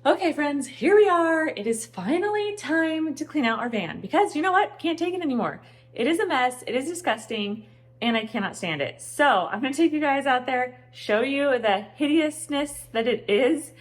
Okay, friends, here we are. It is finally time to clean out our van because you know what? Can't take it anymore. It is a mess, it is disgusting, and I cannot stand it. So I'm gonna take you guys out there, show you the hideousness that it is,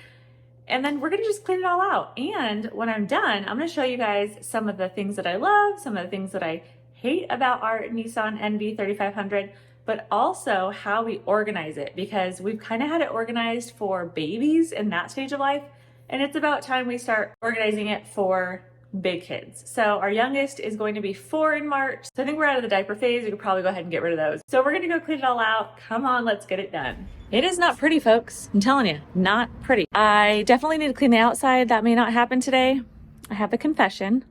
and then we're gonna just clean it all out. And when I'm done, I'm gonna show you guys some of the things that I love, some of the things that I hate about our Nissan NV 3500, but also how we organize it because we've kind of had it organized for babies in that stage of life. And it's about time we start organizing it for big kids. So our youngest is going to be 4 in March. So I think we're out of the diaper phase. We could probably go ahead and get rid of those. So we're gonna go clean it all out. Come on, let's get it done. It is not pretty, folks. I'm telling you, not pretty. I definitely need to clean the outside. That may not happen today. I have a confession.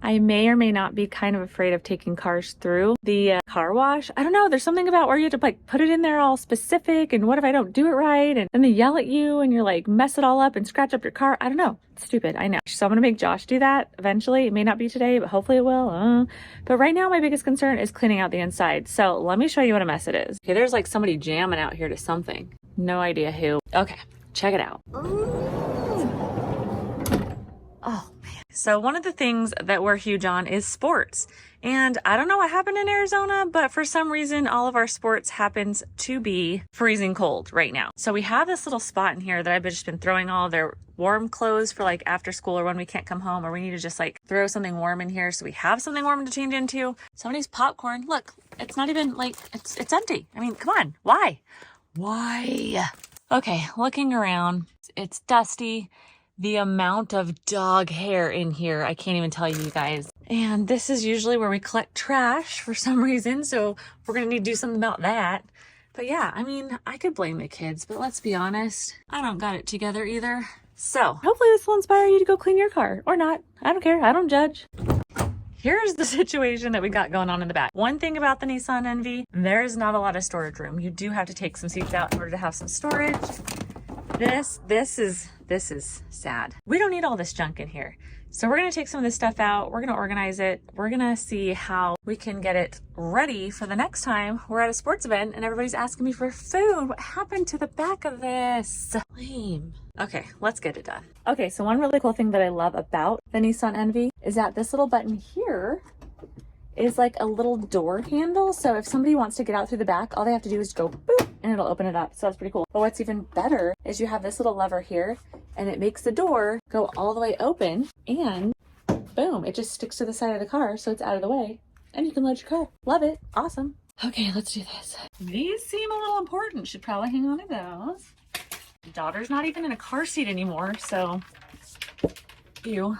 I may or may not be kind of afraid of taking cars through the car wash. I don't know. There's something about where you have to like put it in there all specific. And what if I don't do it right? And then they yell at you and you're like mess it all up and scratch up your car. I don't know. It's stupid. I know. So I'm going to make Josh do that eventually. It may not be today, but hopefully it will. But right now my biggest concern is cleaning out the inside. So let me show you what a mess it is. Okay, there's like somebody jamming out here to something. No idea who. Okay, check it out. Oh, man. So one of the things that we're huge on is sports. And I don't know what happened in Arizona, but for some reason, all of our sports happens to be freezing cold right now. So we have this little spot in here that I've just been throwing all their warm clothes for like after school or when we can't come home or we need to just like throw something warm in here. So we have something warm to change into. Somebody's popcorn. Look, it's not even like, it's empty. I mean, come on. Why? Okay, looking around, it's dusty. The amount of dog hair in here, I can't even tell you guys. And this is usually where we collect trash for some reason, so we're gonna need to do something about that. But yeah, I mean, I could blame the kids, but let's be honest, I don't got it together either. So hopefully this will inspire you to go clean your car, or not. I don't care, I don't judge. Here's the situation that we got going on in the back. One thing about the Nissan NV, there is not a lot of storage room. You do have to take some seats out in order to have some storage. This is sad. We don't need all this junk in here. So we're gonna take some of this stuff out. We're gonna organize it. We're gonna see how we can get it ready for the next time we're at a sports event and everybody's asking me for food. What happened to the back of this? Lame. Okay, let's get it done. Okay, so one really cool thing that I love about the Nissan NV is that this little button here is like a little door handle. So if somebody wants to get out through the back, all they have to do is go boop and it'll open it up. So that's pretty cool. But what's even better is you have this little lever here and it makes the door go all the way open and boom, it just sticks to the side of the car. So it's out of the way and you can load your car. Love it. Awesome. Okay, let's do this. These seem a little important. Should probably hang on to those. Daughter's not even in a car seat anymore. So ew.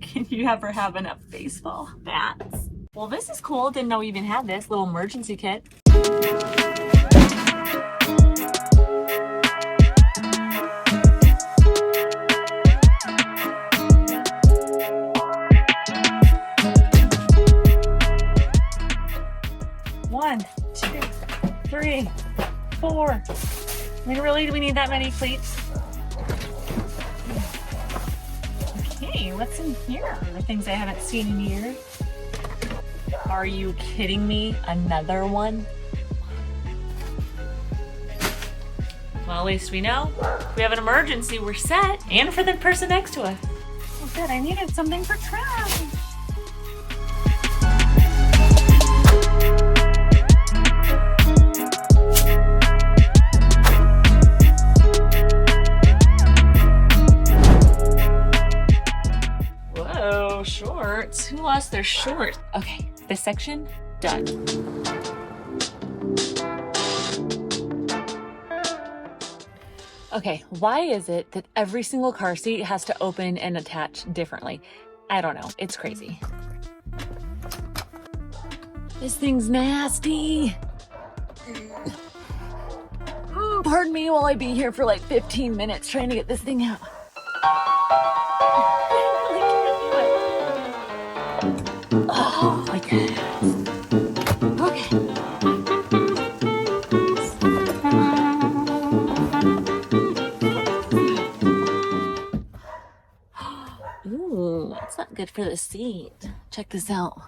Can you ever have enough baseball bats? Well, this is cool. Didn't know we even had this little emergency kit. One, two, three, four. I mean, really, do we need that many cleats? Okay, what's in here? The things I haven't seen in years. Are you kidding me? Another one? Well, at least we know. If we have an emergency, we're set. And for the person next to us. Oh, good. I needed something for trash. Whoa, shorts. Who lost their shorts? Okay, this section, done. Okay, why is it that every single car seat has to open and attach differently? I don't know, it's crazy. This thing's nasty. Pardon me while I be here for like 15 minutes trying to get this thing out. Oh my goodness. Okay. Ooh, that's not good for the seat. Check this out.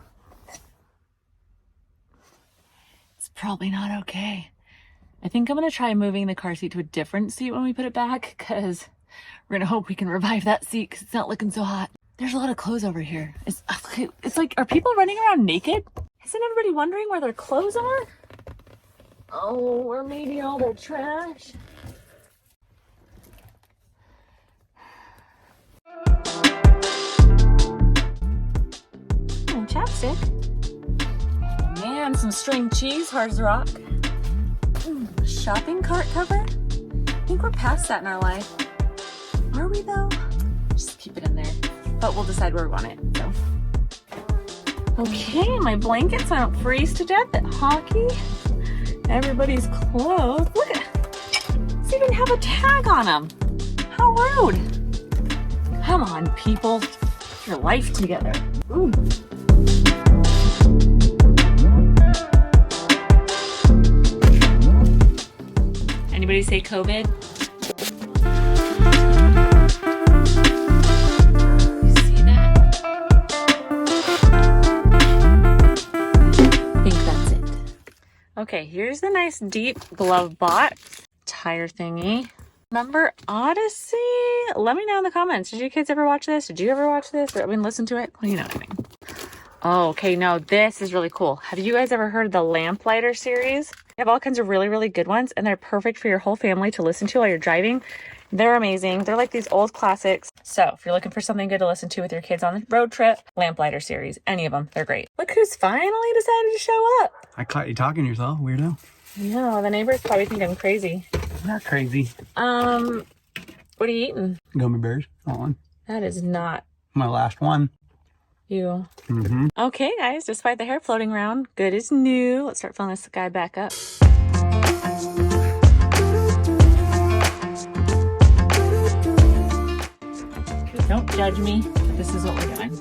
It's probably not okay. I think I'm gonna try moving the car seat to a different seat when we put it back, because We're gonna hope we can revive that seat because it's not looking so hot. There's a lot of clothes over here. It's like, are people running around naked? Isn't everybody wondering where their clothes are? Oh, or maybe all their trash. Oh, chapstick. Oh, man, some string cheese, hard as a rock. Shopping cart cover? I think we're past that in our life. Are we though? Just keep it in there. But we'll decide where we want it, so. Okay, my blankets so I don't freeze to death at hockey. Everybody's clothes. Look at, these even have a tag on them. How rude. Come on, people. Get your life together. Ooh. Anybody say COVID? You see that? I think that's it. Okay, here's the nice deep glove box tire thingy. Remember Odyssey? Let me know in the comments. Did you kids ever watch this? Did you ever watch this? Or listen to it? Well, you know what I mean. Oh, okay, no, this is really cool. Have you guys ever heard of the Lamplighter series? They have all kinds of really, really good ones, and they're perfect for your whole family to listen to while you're driving. They're amazing. They're like these old classics. So if you're looking for something good to listen to with your kids on the road trip, Lamplighter series, any of them, they're great. Look who's finally decided to show up. I caught you talking to yourself, weirdo. No, the neighbors probably think I'm crazy. I'm not crazy. What are you eating? Gummy bears. On. That is not My last one. you. Okay, guys, despite the hair floating around, good as new. Let's start filling this guy back up. Don't judge me. This is what we're doing.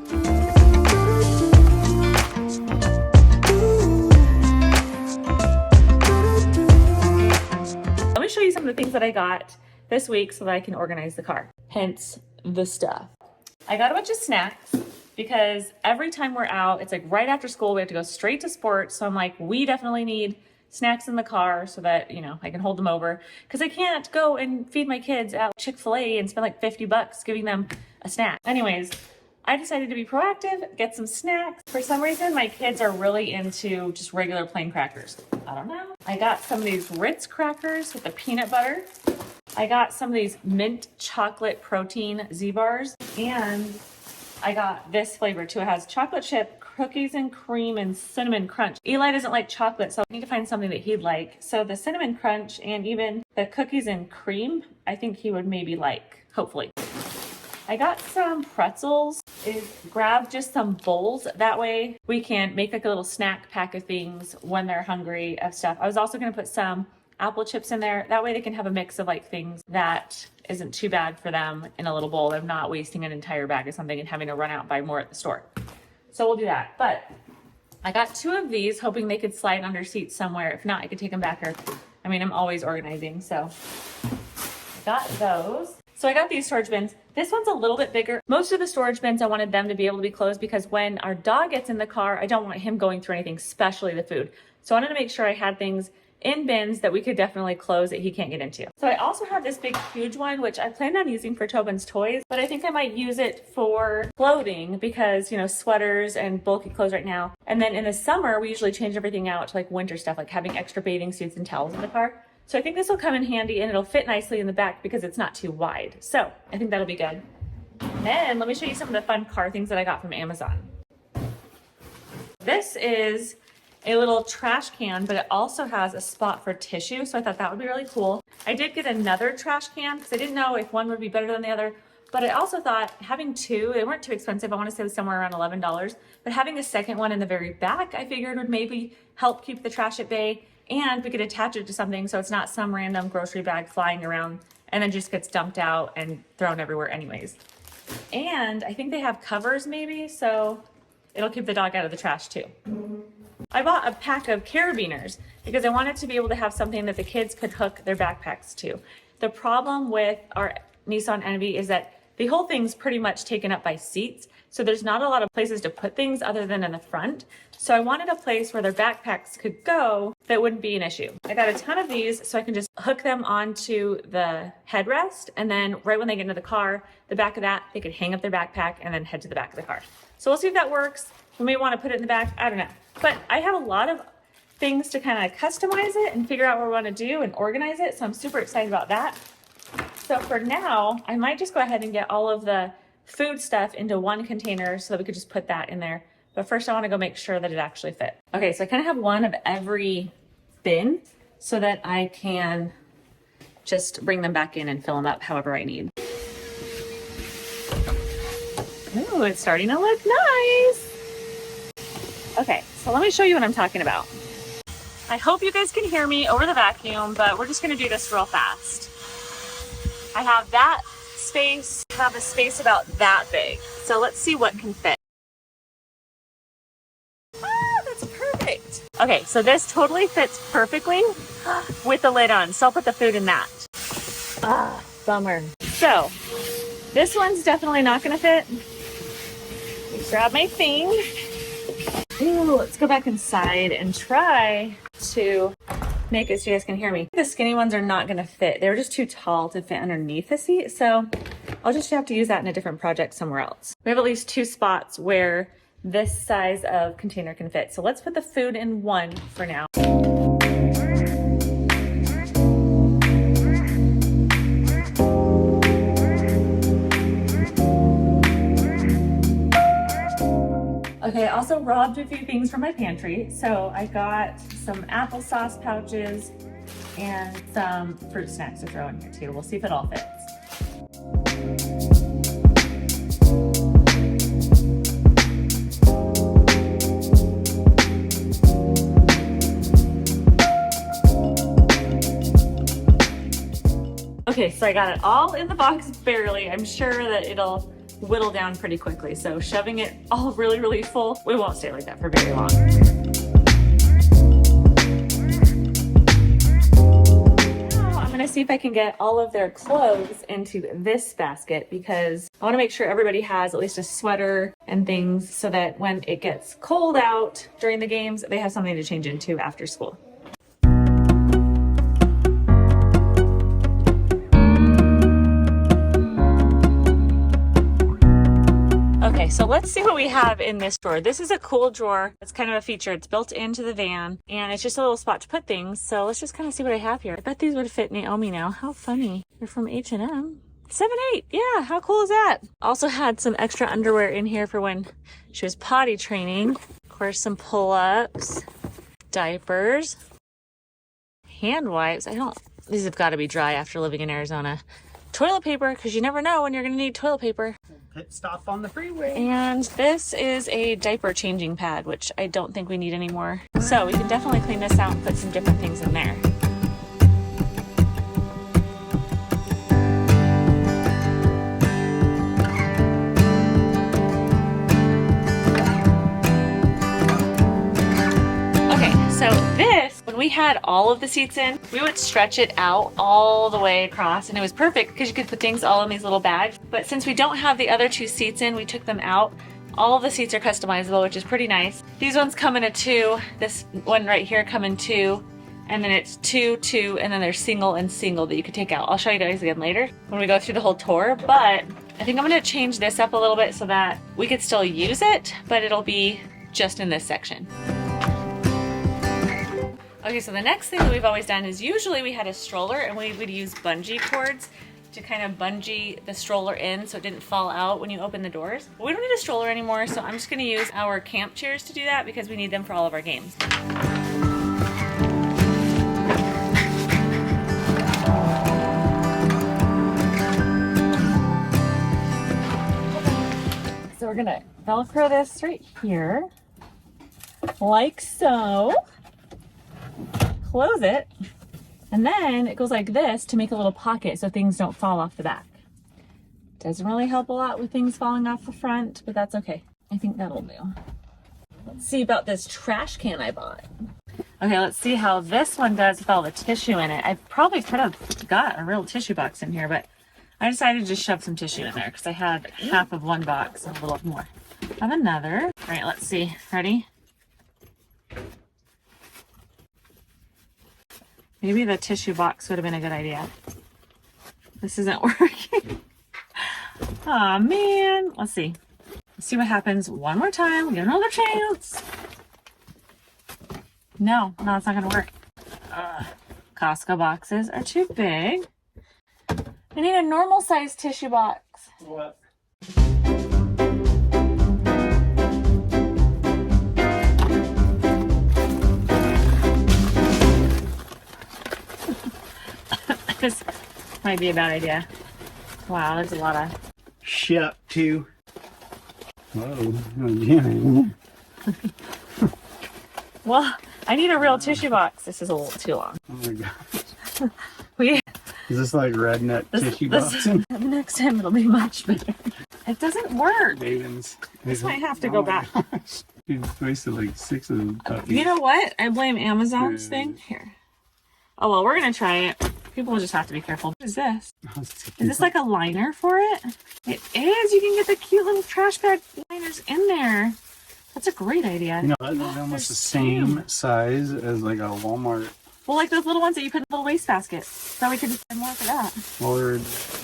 Let me show you some of the things that I got this week so that I can organize the car. Hence the stuff. I got a bunch of snacks because every time we're out, it's like right after school, we have to go straight to sports. So I'm like, we definitely need snacks in the car so that, you know, I can hold them over. Because I can't go and feed my kids at Chick-fil-A and spend like $50 giving them a snack. Anyways, I decided to be proactive, get some snacks. For some reason, my kids are really into just regular plain crackers. I don't know. I got some of these Ritz crackers with the peanut butter. I got some of these mint chocolate protein Z-bars, and I got this flavor too. It has chocolate chip, cookies and cream, and cinnamon crunch. Eli doesn't like chocolate, so I need to find something that he'd like. So the cinnamon crunch and even the cookies and cream, I think he would maybe like, hopefully. I got some pretzels. Grab just some bowls. That way we can make like a little snack pack of things when they're hungry of stuff. I was also going to put some apple chips in there. That way they can have a mix of like things that isn't too bad for them in a little bowl. They're not wasting an entire bag of something and having to run out and buy more at the store. So we'll do that. But I got 2 of these, hoping they could slide under seats somewhere. If not, I could take them back. Or, I mean, I'm always organizing, so I got those. So I got these storage bins. This one's a little bit bigger. Most of the storage bins, I wanted them to be able to be closed because when our dog gets in the car, I don't want him going through anything, especially the food. So I wanted to make sure I had things in bins that we could definitely close that he can't get into. So I also have this big, huge one, which I planned on using for Tobin's toys, but I think I might use it for clothing because, you know, sweaters and bulky clothes right now. And then in the summer, we usually change everything out to like winter stuff, like having extra bathing suits and towels in the car. So I think this will come in handy and it'll fit nicely in the back because it's not too wide. So I think that'll be good. Then let me show you some of the fun car things that I got from Amazon. This is a little trash can, but it also has a spot for tissue. So I thought that would be really cool. I did get another trash can because I didn't know if one would be better than the other, but I also thought having 2, they weren't too expensive. I want to say it was somewhere around $11, but having a second one in the very back, I figured would maybe help keep the trash at bay, and we could attach it to something so it's not some random grocery bag flying around and then just gets dumped out and thrown everywhere anyways. And I think they have covers maybe, so it'll keep the dog out of the trash too. I bought a pack of carabiners because I wanted to be able to have something that the kids could hook their backpacks to. The problem with our Nissan NV is that The whole thing's pretty much taken up by seats, so there's not a lot of places to put things other than in the front. So I wanted a place where their backpacks could go that wouldn't be an issue. I got a ton of these so I can just hook them onto the headrest, and then right when they get into the car, the back of that, they could hang up their backpack and then head to the back of the car. So we'll see if that works. We may want to put it in the back, I don't know. But I have a lot of things to kind of customize it and figure out what we want to do and organize it, so I'm super excited about that. So for now, I might just go ahead and get all of the food stuff into one container so that we could just put that in there. But first I want to go make sure that it actually fits. Okay, so I kind of have one of every bin so that I can just bring them back in and fill them up however I need. Ooh, it's starting to look nice. Okay, so let me show you what I'm talking about. I hope you guys can hear me over the vacuum, but we're just gonna do this real fast. I have that space, I have a space about that big. So let's see what can fit. Ah, that's perfect. Okay, so this totally fits perfectly with the lid on. So I'll put the food in that. Ah, bummer. So this one's definitely not gonna fit. Grab my thing. Ooh, let's go back inside and try to make it so you guys can hear me. The skinny ones are not gonna fit. They were just too tall to fit underneath the seat, so I'll just have to use that in a different project somewhere else. We have at least 2 spots where this size of container can fit. So let's put the food in one for now. Okay, I also robbed a few things from my pantry. So I got some applesauce pouches and some fruit snacks to throw in here too. We'll see if it all fits. Okay, so I got it all in the box barely. I'm sure that it'll whittle down pretty quickly. So shoving it all really, really full, we won't stay like that for very long. Now I'm gonna see if I can get all of their clothes into this basket because I wanna make sure everybody has at least a sweater and things so that when it gets cold out during the games, they have something to change into after school. Okay, so let's see what we have in this drawer. This is a cool drawer. It's kind of a feature. It's built into the van and it's just a little spot to put things. So let's just kind of see what I have here. I bet these would fit Naomi now. How funny. They're from H&M. 7/8. Yeah, how cool is that? Also had some extra underwear in here for when she was potty training. Of course, some pull-ups, diapers, hand wipes. These have got to be dry after living in Arizona. Toilet paper, because you never know when you're going to need toilet paper. Pit stop on the freeway. And this is a diaper changing pad, which I don't think we need anymore. So we can definitely clean this out and put some different things in there. So this, when we had all of the seats in, we would stretch it out all the way across and it was perfect because you could put things all in these little bags. But since we don't have the other 2 seats in, we took them out. All of the seats are customizable, which is pretty nice. These ones come in a 2. This one right here come in 2. And then it's 2, 2, and then there's single and single that you could take out. I'll show you guys again later when we go through the whole tour. But I think I'm gonna change this up a little bit so that we could still use it, but it'll be just in this section. Okay, so the next thing that we've always done is usually we had a stroller and we would use bungee cords to kind of bungee the stroller in so it didn't fall out when you open the doors. But we don't need a stroller anymore, so I'm just gonna use our camp chairs to do that because we need them for all of our games. So we're gonna Velcro this right here, like so. Close it, and then it goes like this to make a little pocket so things don't fall off the back. Doesn't really help a lot with things falling off the front, but that's okay. I think that'll do. Let's see about this trash can I bought. Okay, let's see how this one does with all the tissue in it. I probably could have got a real tissue box in here, but I decided to just shove some tissue in there because I had half of one box and a little more of another. All right, let's see. Ready? Maybe the tissue box would have been a good idea. This isn't working. Aw, man. Let's see. Let's see what happens one more time. Give another chance. No, it's not going to work. Costco boxes are too big. I need a normal size tissue box. What? This might be a bad idea. Wow, there's a lot of... Shut to. Whoa. Oh, yeah. Well, I need a real tissue box. This is a little too long. Oh my gosh. We... Is this like redneck tissue boxing? The next time it'll be much better. It doesn't work. Mavens. This might have to go back. You wasted like 6 of them puppies. You know what? I blame Amazon's thing. Here. Oh, well, we're going to try it. People will just have to be careful. What is this? Is this like a liner for it? It is. You can get the cute little trash bag liners in there. That's a great idea. You know, that's almost the same size as like a Walmart. Well, like those little ones that you put in the little waste basket. So we could just spend more for that. Or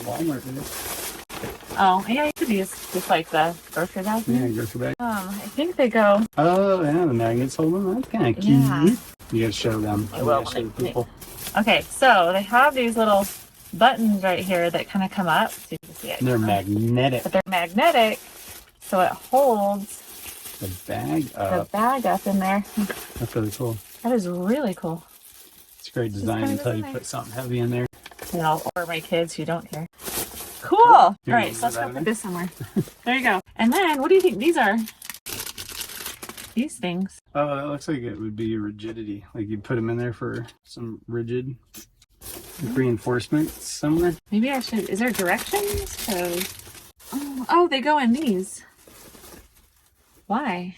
Walmart did it. Oh, yeah, you could use just like the grocery bag. Yeah, grocery bag. I think they go. Oh, yeah, the magnets hold them. That's kind of cute. Yeah. You gotta show them. I will. Show the people. Okay, so they have these little buttons right here that kind of come up. So you can see it. And they're magnetic. But they're magnetic, so it holds The bag up. In there. That's really cool. That is really cool. It's a great design until you put something heavy in there. Yeah, or my kids who don't care. Cool. All right, so let's go put this somewhere. There you go. And then, what do you think these are? These things. Oh, that looks like it would be rigidity. Like you'd put them in there for some rigid reinforcement somewhere. Maybe I should. Is there directions? Oh, they go in these. Why?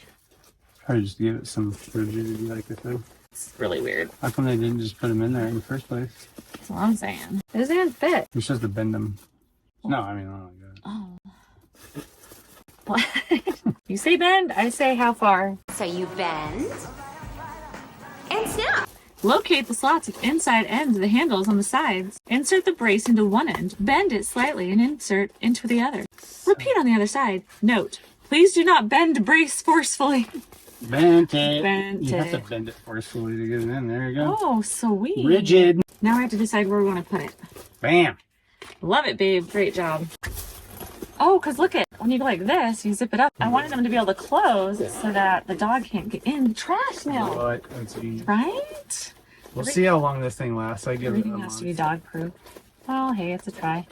Probably just give it some rigidity like this thing. It's really weird. How come they didn't just put them in there in the first place? That's what I'm saying. It doesn't fit. You're supposed to bend them. No, I mean, oh my god. Oh. What? You say bend, I say how far. So you bend and snap. Locate the slots at inside ends of the handles on the sides. Insert the brace into one end, bend it slightly, and insert into the other. Repeat on the other side. Note, please do not bend brace forcefully. Bent it. Bent you have it. to bend it forcefully to get it in. There you go. Oh, sweet. Rigid. Now I have to decide where we want to put it. Bam. Love it, babe. Great job. Oh, because look at, when you go like this, you zip it up. I wanted them to be able to close so that the dog can't get in the trash now. What? Let's see. Right? We'll see how long this thing lasts. I give it Everything a has to be month. dog proof. Well, hey, it's a try.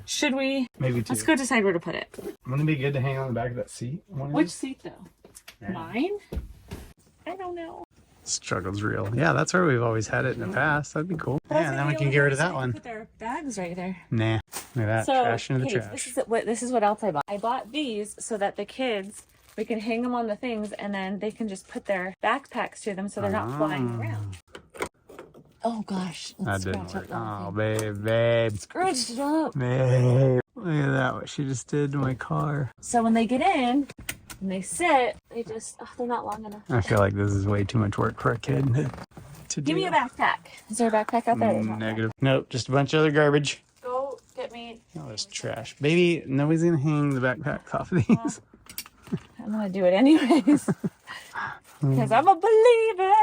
Should we? Maybe 2. Let's go decide where to put it. Wouldn't it be good to hang on the back of that seat? Which seat though? Yeah. Mine? I don't know. Struggle's real. Yeah, that's where we've always had it in the past. That'd be cool. Yeah, and then we can get rid of that one. Put their bags right there. Nah. Look at that. So, Trash into the okay, trash. this is what else I bought. I bought these so that the kids, we can hang them on the things and then they can just put their backpacks to them so they're not flying around. Oh gosh. That didn't work. Oh, babe. Scratched it up. Babe. Look at that, what she just did to my car. So when they get in and they sit, they just, they're not long enough. I feel like this is way too much work for a kid to do. Give me a backpack. Is there a backpack out there? Negative. Nope, just a bunch of other garbage. Go get me. Oh, that's trash. Baby, nobody's gonna hang the backpack off of these. I'm gonna do it anyways. Because I'm a believer.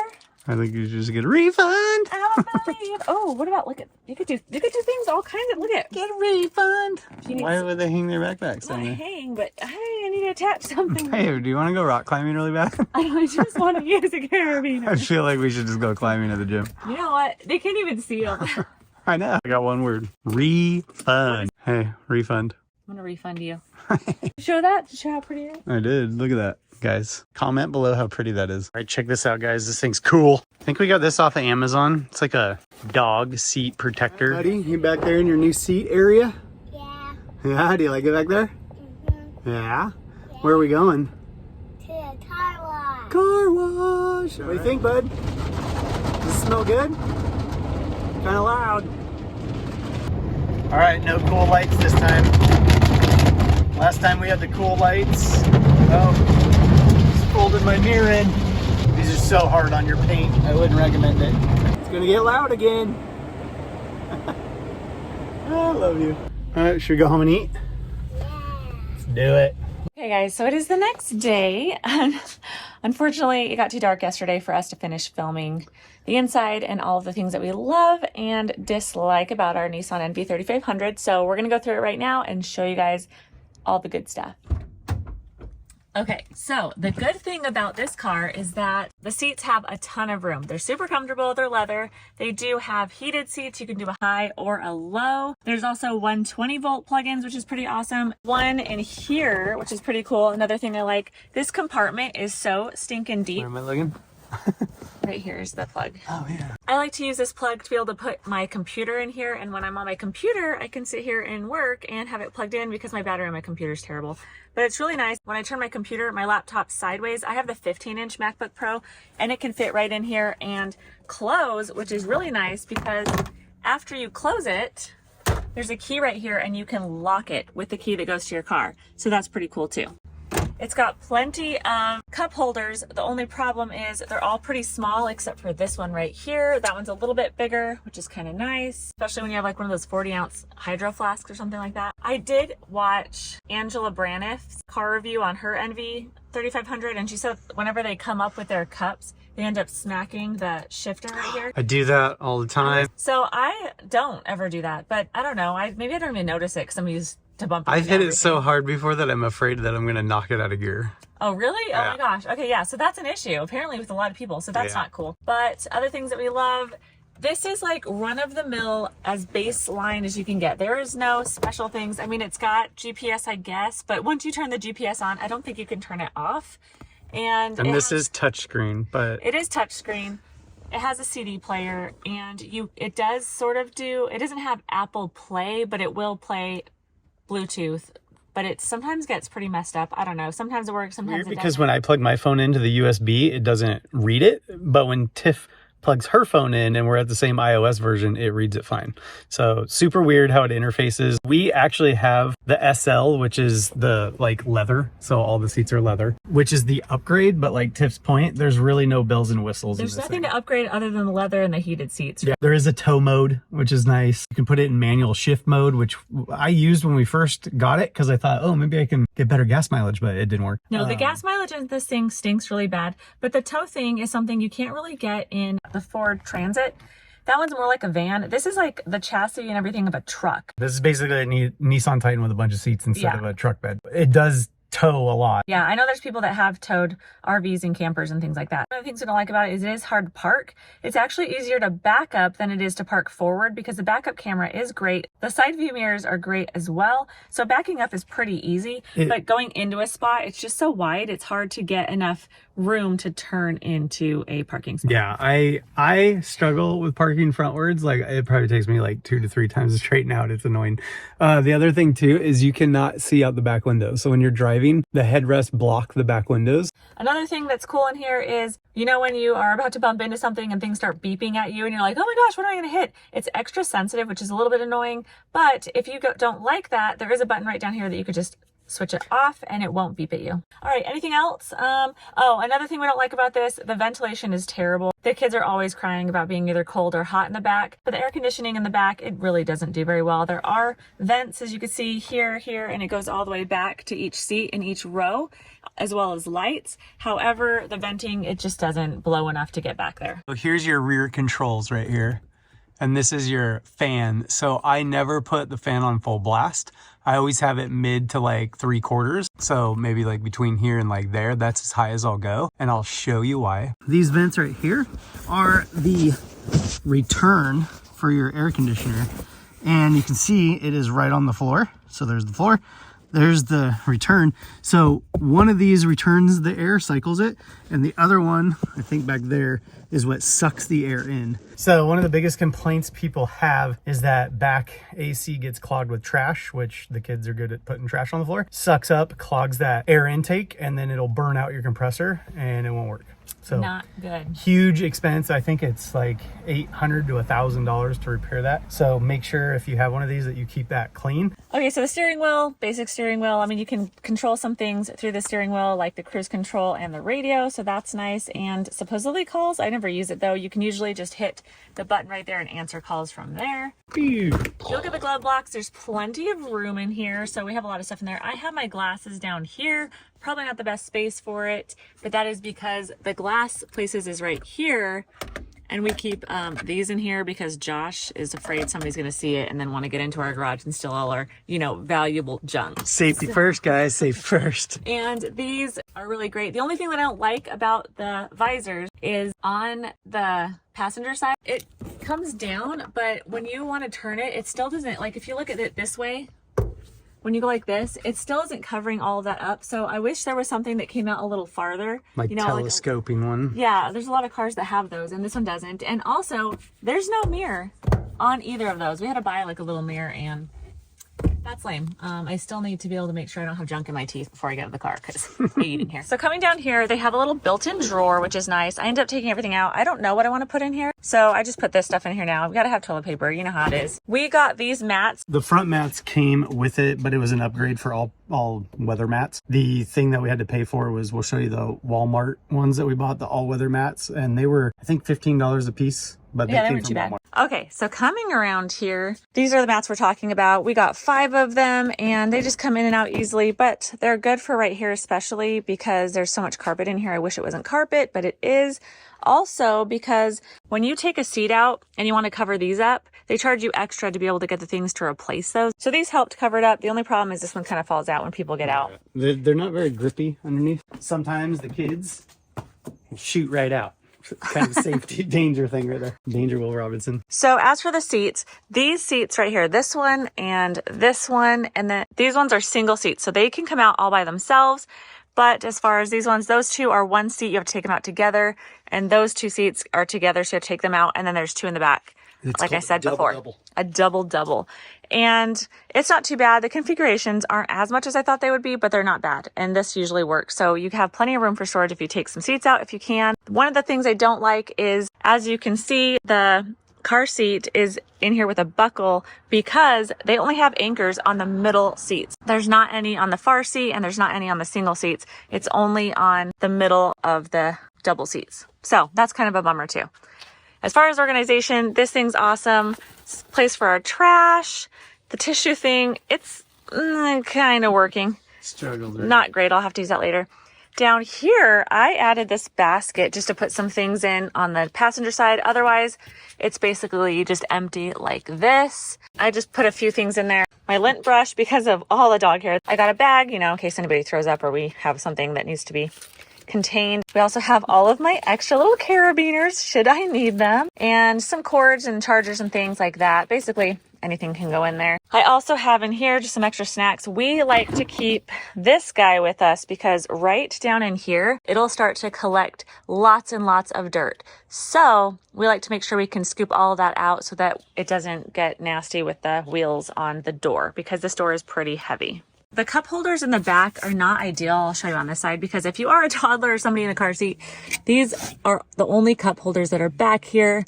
I think you should just get a refund. I'm a believer. Oh, what about, look at, you could do things all kinds of, look at. Get a refund. You need Why would they hang their backpacks not on there? hang, but I need to attach something. Hey, do you want to go rock climbing really bad? I just want to use a carabiner. I feel like we should just go climbing at the gym. You know what? They can't even see them. I know. I got one word. Refund. Hey, refund. I'm gonna refund you. Show that to show how pretty it is. I did. Look at that, guys. Comment below how pretty that is. All right, check this out, guys. This thing's cool. I think we got this off of Amazon. It's like a dog seat protector. Buddy, you back there in your new seat area? Yeah. Yeah, do you like it back there? Mm-hmm. Yeah? Where are we going? To the car wash. Car wash. What do you think, bud? Does it smell good? Kind of loud. All right, no cool lights this time. Last time we had the cool lights. Oh, just folded my mirror in. These are so hard on your paint. I wouldn't recommend it. It's gonna get loud again. I love you. All right, should we go home and eat? Let's do it. Okay guys, so it is the next day. Unfortunately, it got too dark yesterday for us to finish filming the inside and all of the things that we love and dislike about our Nissan NV 3500. So we're gonna go through it right now and show you guys all the good stuff. Okay, so the good thing about this car is that the seats have a ton of room. They're super comfortable, they're leather. They do have heated seats. You can do a high or a low. There's also 120 volt plugins, which is pretty awesome. One in here, which is pretty cool. Another thing I like, this compartment is so stinking deep. Where am I looking? Right here is the plug. Oh yeah. I like to use this plug to be able to put my computer in here, and when I'm on my computer I can sit here and work and have it plugged in because my battery on my computer is terrible. But it's really nice. When I turn my laptop sideways, I have the 15-inch MacBook Pro and it can fit right in here and close, which is really nice because after you close it, there's a key right here and you can lock it with the key that goes to your car. So that's pretty cool too. It's got plenty of cup holders. The only problem is they're all pretty small except for this one right here. That one's a little bit bigger, which is kind of nice, especially when you have like one of those 40-ounce hydro flasks or something like that. I did watch Angela Braniff's car review on her NV 3500, and she said whenever they come up with their cups, they end up smacking the shifter right here. I do that all the time. So I don't ever do that, but I don't know. Maybe I don't even notice it because I'm used to bump. I've hit it so hard before that I'm afraid that I'm going to knock it out of gear. Oh, really? Yeah. Oh my gosh. Okay, yeah. So that's an issue apparently with a lot of people. So that's not cool. But other things that we love, this is like run-of-the-mill as baseline as you can get. There is no special things. I mean, it's got GPS, I guess, but once you turn the GPS on, I don't think you can turn it off. And this is touchscreen, but it is touchscreen. It has a CD player, and it does sort of it doesn't have Apple Play, but it will play Bluetooth, but it sometimes gets pretty messed up. I don't know. Sometimes it works, sometimes it doesn't. Because when I plug my phone into the USB, it doesn't read it. But when Tiff plugs her phone in and we're at the same iOS version, it reads it fine. So super weird how it interfaces. We actually have the SL, which is the like leather. So all the seats are leather, which is the upgrade. But like Tiff's point, there's really no bells and whistles. There's nothing to upgrade other than the leather and the heated seats. Yeah, there is a tow mode, which is nice. You can put it in manual shift mode, which I used when we first got it because I thought, oh, maybe I can get better gas mileage, but it didn't work. No, the gas mileage in this thing stinks really bad. But the tow thing is something you can't really get in the Ford Transit. That one's more like a van. This is like the chassis and everything of a truck. This is basically a Nissan Titan with a bunch of seats instead of a truck bed. It does tow a lot. Yeah, I know there's people that have towed RVs and campers and things like that. One of the things I don't like about it is it is hard to park. It's actually easier to back up than it is to park forward because the backup camera is great. The side view mirrors are great as well. So backing up is pretty easy, but going into a spot, it's just so wide, it's hard to get enough room to turn into a parking spot. Yeah, I struggle with parking frontwards. Like it probably takes me like 2 to 3 times to straighten out. It's annoying. The other thing too is you cannot see out the back window. So when you're driving, the headrests block the back windows. Another thing that's cool in here is, you know, when you are about to bump into something and things start beeping at you and you're like, oh my gosh, what am I going to hit? It's extra sensitive, which is a little bit annoying. But if you don't like that, there is a button right down here that you could just switch it off and it won't beep at you. All right, anything else? Oh, another thing we don't like about this, the ventilation is terrible. The kids are always crying about being either cold or hot in the back, but the air conditioning in the back, it really doesn't do very well. There are vents, as you can see here, and it goes all the way back to each seat in each row, as well as lights. However, the venting, it just doesn't blow enough to get back there. So here's your rear controls right here. And this is your fan. So I never put the fan on full blast. I always have it mid to like 3/4. So maybe like between here and like there, that's as high as I'll go. And I'll show you why. These vents right here are the return for your air conditioner. And you can see it is right on the floor. So there's the floor. there's the return. So one of these returns the air, cycles it, and the other one, I think back there, is what sucks the air in. So one of the biggest complaints people have is that back AC gets clogged with trash, which the kids are good at putting trash on the floor. Sucks up, clogs that air intake, and then it'll burn out your compressor and it won't work. So not good. Huge expense. I think it's like $800 to $1,000 to repair that. So make sure if you have one of these that you keep that clean. Okay, so the steering wheel, basic steering wheel. I mean, you can control some things through the steering wheel, like the cruise control and the radio. So that's nice. And supposedly calls. I never use it though. You can usually just hit the button right there and answer calls from there. If you look at the glove box, there's plenty of room in here. So we have a lot of stuff in there. I have my glasses down here. Probably not the best space for it, but that is because the glass places is right here. And we keep these in here because Josh is afraid somebody's going to see it and then want to get into our garage and steal all our, you know, valuable junk. Safety first, guys. Safety first. And these are really great. The only thing that I don't like about the visors is on the passenger side, it comes down, but when you want to turn it, it still doesn't, like if you look at it this way, when you go like this, it still isn't covering all of that up. So I wish there was something that came out a little farther. Like, you know, telescoping one. Yeah, there's a lot of cars that have those and this one doesn't. And also, there's no mirror on either of those. We had to buy like a little mirror and that's lame. I still need to be able to make sure I don't have junk in my teeth before I get in the car because I eat in here. So coming down here, they have a little built-in drawer, which is nice. I ended up taking everything out. I don't know what I want to put in here. So I just put this stuff in here now. I've got to have toilet paper. You know how it is. We got these mats. The front mats came with it, but it was an upgrade for all weather mats. The thing that we had to pay for was, we'll show you the Walmart ones that we bought, the all weather mats, and they were, I think, $15 a piece. But yeah, they weren't too bad. Okay, so coming around here, these are the mats we're talking about. We got 5 of them and they just come in and out easily, but they're good for right here, especially because there's so much carpet in here. I wish it wasn't carpet, but it is. Also, because when you take a seat out and you want to cover these up, they charge you extra to be able to get the things to replace those. So these helped cover it up. The only problem is this one kind of falls out when people get out. They're not very grippy underneath. Sometimes the kids shoot right out. Kind of safety danger thing right there. Danger, Will Robinson. So as for the seats, these seats right here, this one, and then these ones are single seats. So they can come out all by themselves. But as far as these ones, those 2 are one seat. You have to take them out together. And those 2 seats are together. So you have to take them out. And then there's 2 in the back. It's like I said before, double. A double. And it's not too bad. The configurations aren't as much as I thought they would be, but they're not bad. And this usually works. So you have plenty of room for storage if you take some seats out, if you can. One of the things I don't like is, as you can see, the car seat is in here with a buckle because they only have anchors on the middle seats. There's not any on the far seat and there's not any on the single seats. It's only on the middle of the double seats. So that's kind of a bummer too. As far as organization, this thing's awesome. It's a place for our trash. The tissue thing, it's kind of working. Struggled, right? Not great. I'll have to use that later. Down here, I added this basket just to put some things in on the passenger side. Otherwise, it's basically just empty like this. I just put a few things in there. My lint brush, because of all the dog hair. I got a bag, you know, in case anybody throws up or we have something that needs to be contained. We also have all of my extra little carabiners should I need them, and some cords and chargers and things like that. Basically anything can go in there. I also have in here just some extra snacks. We like to keep this guy with us because right down in here it'll start to collect lots and lots of dirt. So we like to make sure we can scoop all of that out so that it doesn't get nasty with the wheels on the door, because this door is pretty heavy. The cup holders in the back are not ideal. I'll show you on this side, because if you are a toddler or somebody in a car seat, these are the only cup holders that are back here.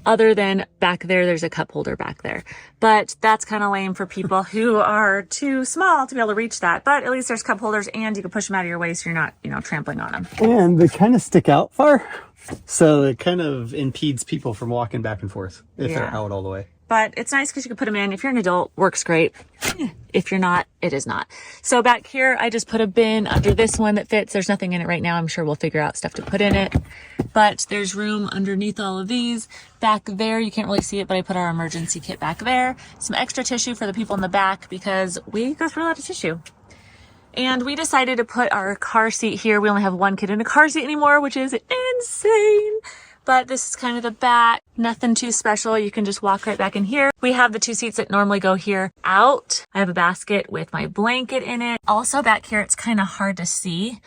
Other than back there, there's a cup holder back there. But that's kind of lame for people who are too small to be able to reach that. But at least there's cup holders and you can push them out of your way so you're not, you know, trampling on them. And they kind of stick out far. So it kind of impedes people from walking back and forth if they're out all the way. But it's nice because you can put them in. If you're an adult, works great. If you're not, it is not. So back here, I just put a bin under this one that fits. There's nothing in it right now. I'm sure we'll figure out stuff to put in it. But there's room underneath all of these. Back there, you can't really see it, but I put our emergency kit back there. Some extra tissue for the people in the back because we go through a lot of tissue. And we decided to put our car seat here. We only have one kid in a car seat anymore, which is insane. but this is kind of the back. Nothing too special. You can just walk right back in here. We have the 2 seats that normally go here out. I have a basket with my blanket in it. Also back here, it's kind of hard to see.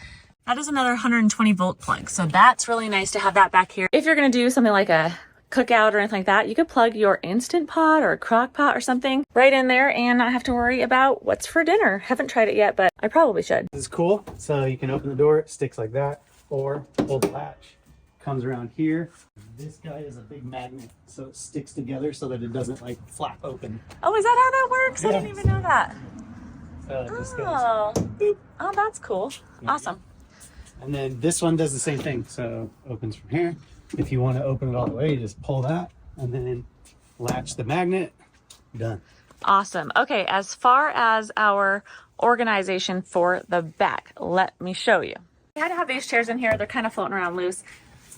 That is another 120 volt plug. So that's really nice to have that back here. If you're going to do something like a cookout or anything like that, you could plug your Instant Pot or a crock pot or something right in there and not have to worry about what's for dinner. Haven't tried it yet, but I probably should. This is cool. So you can open the door, it sticks like that, or hold the latch. Comes around here. This guy is a big magnet, so it sticks together so that it doesn't like flap open. Oh, is that how that works? Yeah. I didn't even know that. This Oh. goes boop. Oh, that's cool. Awesome. And then this one does the same thing. So opens from here. If you want to open it all the way, you just pull that and then latch the magnet. Done. Awesome. Okay, as far as our organization for the back, let me show you. I had to have these chairs in here. They're kind of floating around loose,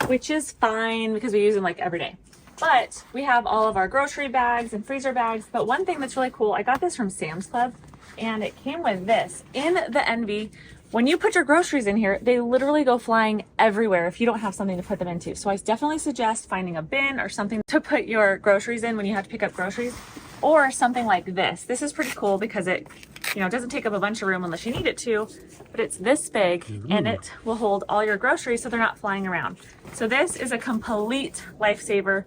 which is fine because we use them like every day. But we have all of our grocery bags and freezer bags. But one thing that's really cool, I got this from Sam's Club and it came with this. In the NV, when you put your groceries in here, they literally go flying everywhere if you don't have something to put them into. So I definitely suggest finding a bin or something to put your groceries in when you have to pick up groceries, or something like this. This is pretty cool because it, you know, doesn't take up a bunch of room unless you need it to, but it's this big and it will hold all your groceries so they're not flying around. So this is a complete lifesaver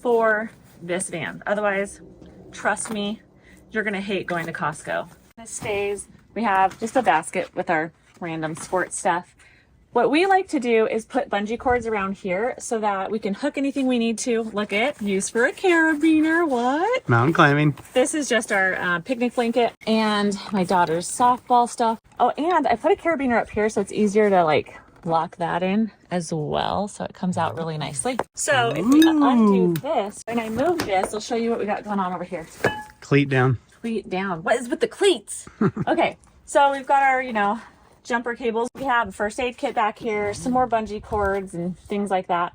for this van. Otherwise, trust me, you're gonna hate going to Costco. This stays. We have just a basket with our random sports stuff. What we like to do is put bungee cords around here so that we can hook anything we need to. Look at, use for a carabiner. What? Mountain climbing. This is just our picnic blanket and my daughter's softball stuff. Oh, and I put a carabiner up here so it's easier to like lock that in as well. So it comes out really nicely. So if we undo this and I move this, I'll show you what we got going on over here. Cleat down. Cleat down. What is with the cleats? Okay, so we've got our, you know, jumper cables. We have a first aid kit back here, some more bungee cords and things like that.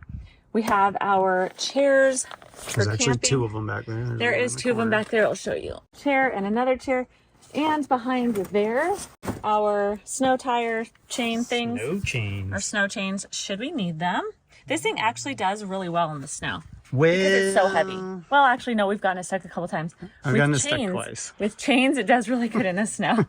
We have our chairs for There's actually camping. 2 of them back there. There is 2 of them back there. I'll show you. Chair and another chair. And behind there, our snow tire chain things. No chains. Our snow chains, should we need them. This thing actually does really well in the snow. Well, Because it's so heavy. Well, actually, no, we've gotten it stuck a couple times. I've gotten it stuck twice. With chains, it does really good in the snow.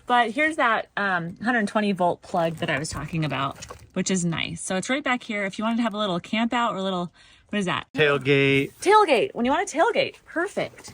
But here's that 120 volt plug that I was talking about, which is nice. So it's right back here. If you wanted to have a little camp out or a little, what is that? Tailgate. Tailgate. When you want to tailgate. Perfect.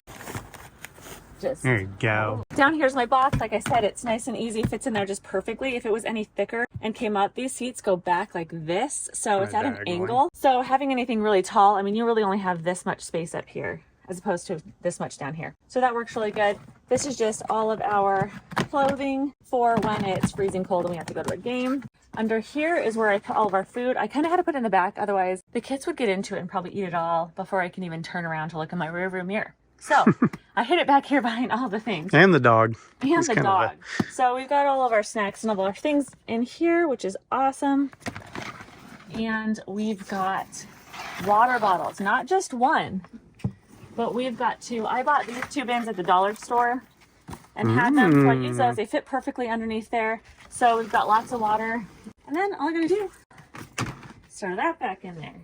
Just There you go. down here's my box. Like I said, it's nice and easy, fits in there just perfectly. If it was any thicker and came up, these seats go back like this, so it's at an angle. So having anything really tall, I mean, you really only have this much space up here as opposed to this much down here. So that works really good. This is just all of our clothing for when it's freezing cold and we have to go to a game. Under here is where I put all of our food. I kind of had to put it in the back, otherwise the kids would get into it and probably eat it all before I can even turn around to look in my rearview mirror. So I hid it back here behind all the things. And the dog. And He's the kind of dog. So we've got all of our snacks and all of our things in here, which is awesome. And we've got water bottles, not just one, but we've got 2. I bought these 2 bins at the dollar store and had them, so I use those. They fit perfectly underneath there. So we've got lots of water. And then all I gotta do, stir that back in there.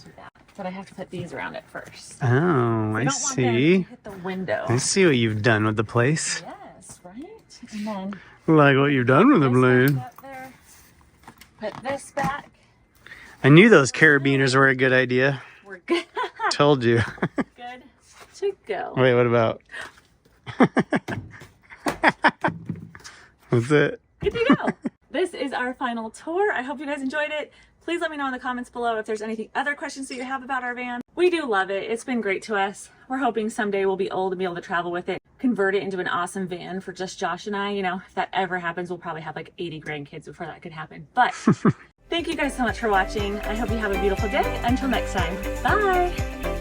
Do that. But I have to put these around it first. Oh, I don't want them see. to hit the window. I see what you've done with the place. Yes, right? And then Like what you've done with the this place. back up there. Put this back. I knew those carabiners were a good idea. We're good. Told you. Good to go. Wait, what about? That's it. Good to go. This is our final tour. I hope you guys enjoyed it. Please let me know in the comments below if there's anything other questions that you have about our van. We do love it. It's been great to us. We're hoping someday we'll be old and be able to travel with it, convert it into an awesome van for just Josh and I. You know, if that ever happens, we'll probably have like 80 grandkids before that could happen. But thank you guys so much for watching. I hope you have a beautiful day. Until next time, bye.